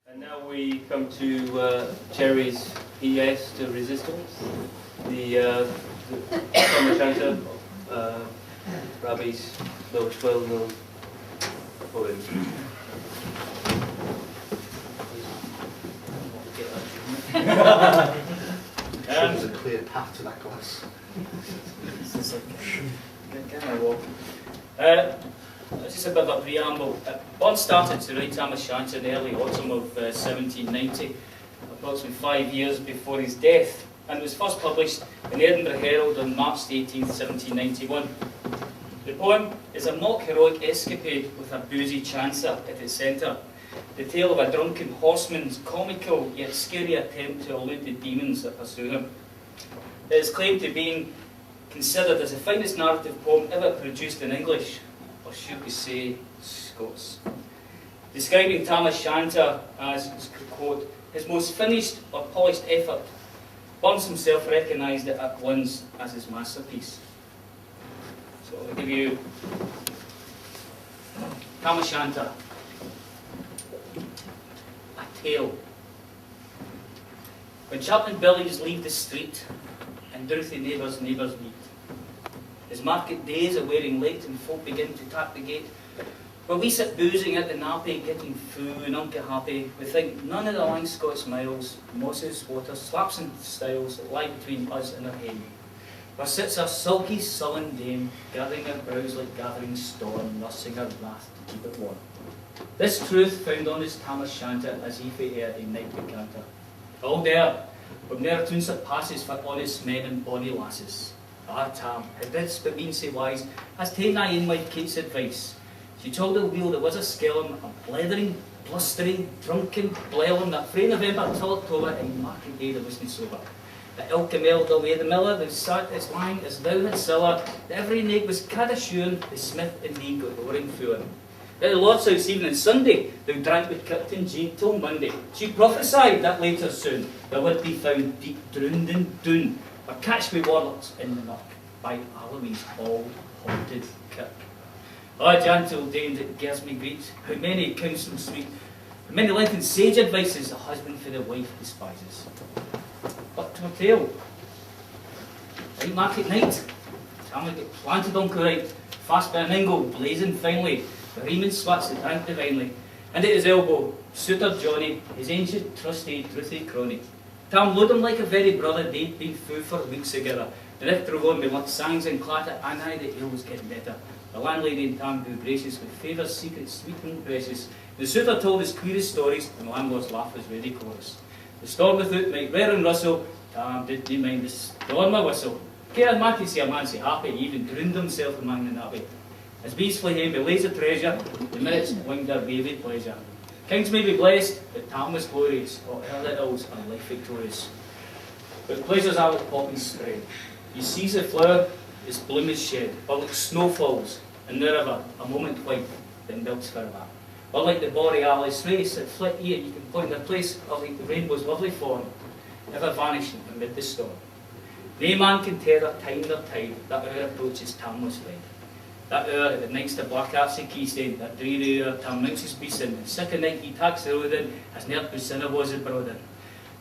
And now we come to Gerry's PS to Resistance, the Tam O'Shanter, Rabbie's most well-known poem. There's a clear path to that glass. Just a bit of a preamble. Bond started to write Tam O'Shanter in the early autumn of 1790, approximately 5 years before his death, and was first published in the Edinburgh Herald on March 18, 1791. The poem is a mock heroic escapade with a boozy chancer at its centre, the tale of a drunken horseman's comical yet scary attempt to elude the demons that pursue him. It is claimed to be considered as the finest narrative poem ever produced in English, or should we say Scots. Describing Tam O'Shanter as, quote, his most finished or polished effort, Burns himself recognised it at once as his masterpiece. So I'll give you Tam O'Shanter, a tale. When Chapman Billies leave the street and drouthy neighbours meet, his market days are wearing late and folk begin to tap the gate, while we sit boozing at the nappy, getting food and unca happy, we think none of the lang Scots miles, mosses, waters, slaps and styles that lie between us and our hay. Where sits our sulky, sullen dame, gathering her brows like gathering storm, nursing her wrath to keep it warm. This truth found on his Tam O'Shanter as he fae air in night becanter. All there, but ne'er tune surpasses for honest men and bonny lasses. Ah, Tam, how didst but mean sae wise, as ta'en thy in my Kate's advice. She told the wheel there was a skellum, a blethering, blustering, drunken blellum, that frae November till October, in market day there wasn't sober. The ilka meld away the miller, that sat as lang as thou had siller, that every naig was cad assuren, the smith and me got roaring fuin. At the Lord's house evening Sunday, thou drank with Captain Jean till Monday. She prophesied that later soon there would be found deep drowned in Doon, or catch me warlocks in the muck by Aloy's old haunted kirk. Ah, gentle dame that gives me greet, how many counsels sweet, how many lengthened sage advices the husband for the wife despises. But to a tale. Right market night, Tam would get planted on correct, fast by an ingle, blazing finely, the reaming swats that drank divinely, and at his elbow, suitor Johnny, his ancient trusty, truthy crony. Tam load him like a very brother, they'd been fou for weeks together. The night drove on with what sangs and clatter, and aye, the ale was getting better. The landlady and Tam grew gracious with favours secret, sweet and precious. The suitor told his queerest stories, and the landlord's laugh was ready chorus. The storm without might rear and rustle, Tam didn't mind the storm a whistle. Care man to see a man so happy, he even drowned himself among the nappy. As bees fly home with laser treasure, the minutes winged their wavy pleasure. Kings may be blessed, but Tam was glorious, all early ills are life victorious. But pleasures are like poppies spread. He sees the flower, its bloom is shed, or like snowfalls in the river, a moment white, then melts forever. Or like the borealis race that flit here, you can point their place, or like the rainbow's lovely form, ever vanishing amid the storm. Nae man can tether time nor tide, that hour approaches Tam was fled. That hour, at night's the black arts of Keystone, that dreary hour, Tam mounts his beeson, and sick a night he tacks the road in, as near Businna was abroad in.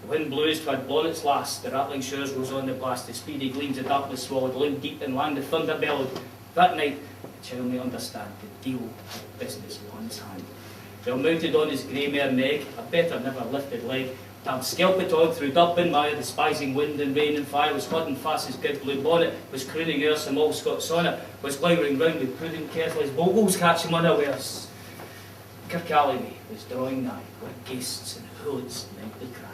The wind blows toward blown its last, the rattling shores rose on the blast, the speedy gleams of darkness swallowed, loud deep and land the thunder bellowed. That night, the child may understand, the deal of business on his hand. Well mounted on his grey mare nag, a better never lifted leg, Tam skelpit on through Dublin mire, despising wind and rain and fire, was hodding fast his good blue bonnet, was crooning o'er some old Scots sonnet, was glowering round with prudent careful his bogles catch him unawares. Kirkcaldy was drawing nigh, where guests and hoods nightly cry.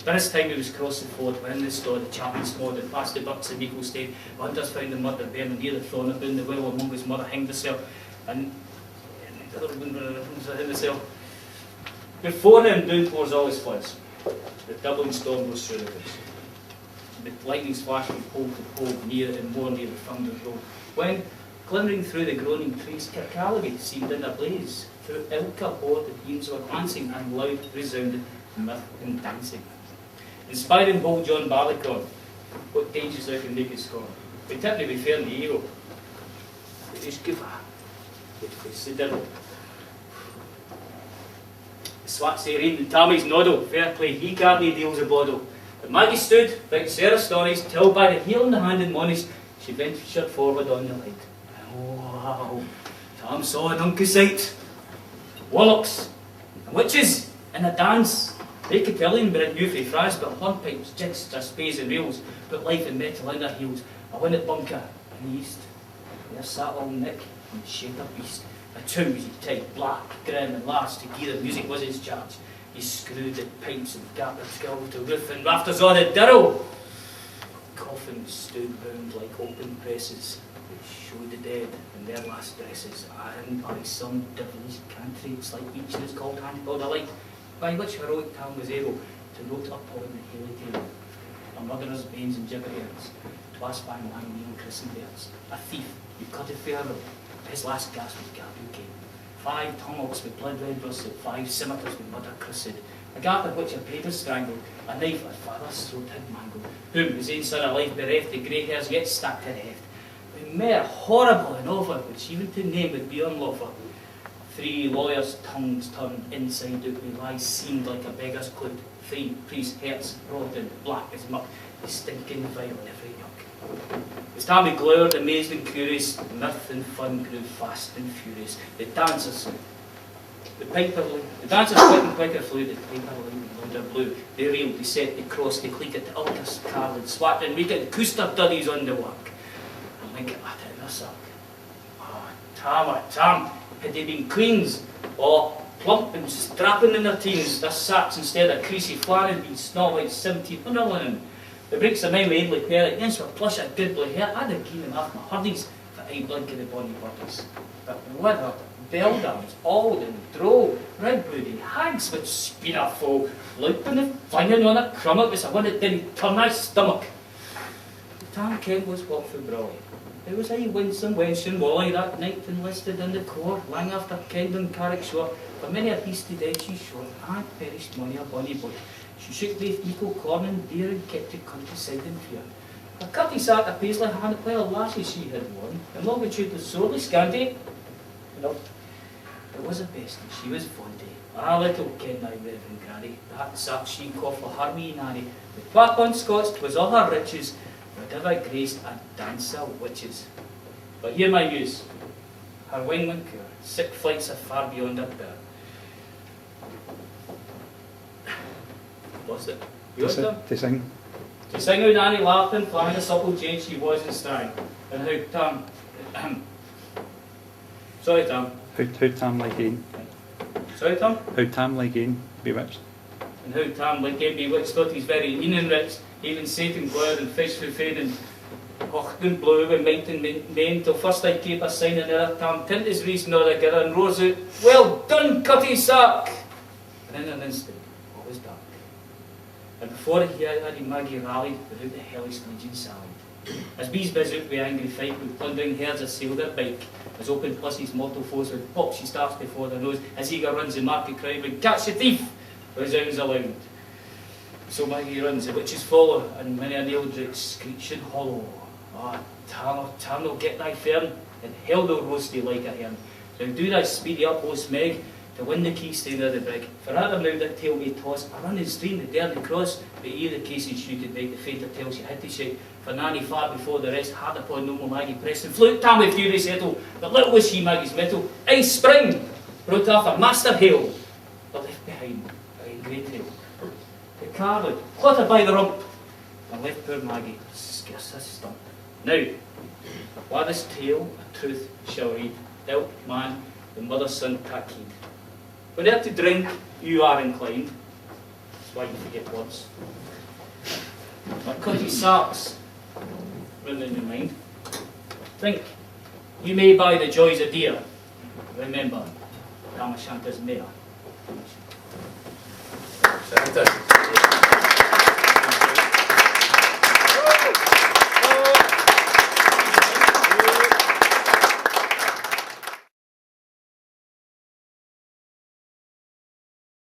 By this time he was across the ford, where in the store the Chapman smored, and past the Burks and Eaglestane, Wonders found the murder burning near the thorn aboon the well among his mother hanged herself, and the other woman in the cell. Before him down pours all his floods. The doubling storm goes through the woods. The lightnings flash from pole to pole, near and more near the thunder's roll. When, glimmering through the groaning trees, Kirkcaldy seemed in a blaze. Through ilka hoar the beams were glancing, and loud resounded mirth and dancing. Inspiring bold John Barleycorn, what dangers thou can make it scorn. We tipney be fair in the hero. It is give a, it was the devil. Swats they read and Tammy's noddle, fair play, he can't lay deals a boddle. But Maggie stood, like Sarah astonished, till by the heel in the hand admonished, she ventured forward on the light. Oh, wow, Tam saw an unco sight. Warlocks and witches in a dance. They could tell him but knew frae France, but hornpipes, jigs, their spays and reels, put life and metal in their heels. A winnet bunker in the east. There sat old Nick in the shade of beast. A towsy tight, black, grim and last to gear the music was his charge. He screwed the pipes and gathered skill to roof and rafters on the dirrow. Coffins stood round like open presses. They showed the dead in their last dresses, and by some devilish cantrips like each is called handballed a light, by which heroic Tam was able to note upon the haily tale a murderer's banes and gibberheads, twas by my name christened birds, a thief who cut a fair road, his last gasp was Gabriel came. 5 tomahawks with blood red rusted, 5 scimitars with murder crusted, a gap in which a babe was strangled, a knife at father's throat had mangled, whom his own son of life bereft, the grey hairs yet stacked to heft. With mere horrible and over, which even to name would be unlawful. 3 lawyers' tongues turned inside out with lies seemed like a beggar's clout. 3 priests' hearts broad and black as muck, the stinking vile in every nook. As Tammy glowered, amazed and curious, mirth and fun grew fast and furious. The dancers quite and quicker flew, the piper light and blue. They reeled, they set, they crossed, they cleeked, the ulcus, carled, swapped and reeked, cooster duddies on the work. And Lincoln at it in a suck. Oh, Tam, had they been queens, or plump and strapping in their teens, their sacks instead of creasy flan had been snot like 1700 linen. The breaks of my wadley pair, against were plush a good blue hair, I'd have given them half my hurdies for I blink of the bonny birdies. But withered, beldams, auld and droll, red-blooded hags with speeder foe, louping and flinging on a crummock was the one that didn't turn my stomach. Tam Kent was what for brawly. There was a winsome wench and Wally that night enlisted in the corps, lang after Kendon Carrick shore, for many a hasty dead she shore, and perished mony a bonny boy. She shook both meikle corn and beer and kept it countryside in fear. Her cutty sat a paisley hand while lasses she had worn, and longitude was sorely scanty. No, it was a best, and she was fondy. Ah, little ken I, Reverend Granny, that sap she cough for her wee nanny. The clap on Scots, 'twas all her riches, would ever graced a dance of witches. But hear my news. Her wing went poor, 6 flights are far beyond her bear. What's it? You want them? To sing. To sing out Annie laughing, flying the supple jade she was in style. And how Tam... Sorry, Tam. How Tam like Ain. Sorry, Tam? How Tam like Ain, bewitched. And how Tam like Ain bewitched, thought he's very lean and rich, even Satan glad and fish for fade and hocht and blue and might and main, till first I keep a sign and there Tam tint his reason or together and rose out, well done, cutty sack! And in an instant, all was dark. And before he had Maggie rallied, without the hellish legion sallied. As bees bizz out with angry fight, with plundering herds assail their bike, as open Plussy's mortal foes with pop she starts before their nose, as eager runs the market crowd with catch the thief, resounds aloud. So Maggie runs, the witches follow, and many a nail drake screech and hollow. Ah, Tam, will get thy fern, and hell will roast thee like a hern. Now do thy speedy utmost, Meg, to win the key stay near the brig. For rather now that tail may toss, a running stream the dare to cross, but ere the cases she could make, the fainter tale she had to shake. For Nanny far before the rest, hard upon noble Maggie pressed, and flew Tam with fury settle, but little was she Maggie's mettle. Ice spring, brought off a master hail, but left behind a grey tail. The carlet, cluttered by the rump, and left poor Maggie scarce a stump. Now, while this tale of truth shall read, ilk man, the mother's son take heed. Whene'er to drink you are inclined, that's why you forget words. But cutty sarks, run in your mind. Drink, you may buy the joys of dear. Remember, Tam O'Shanter's mare. Shanter.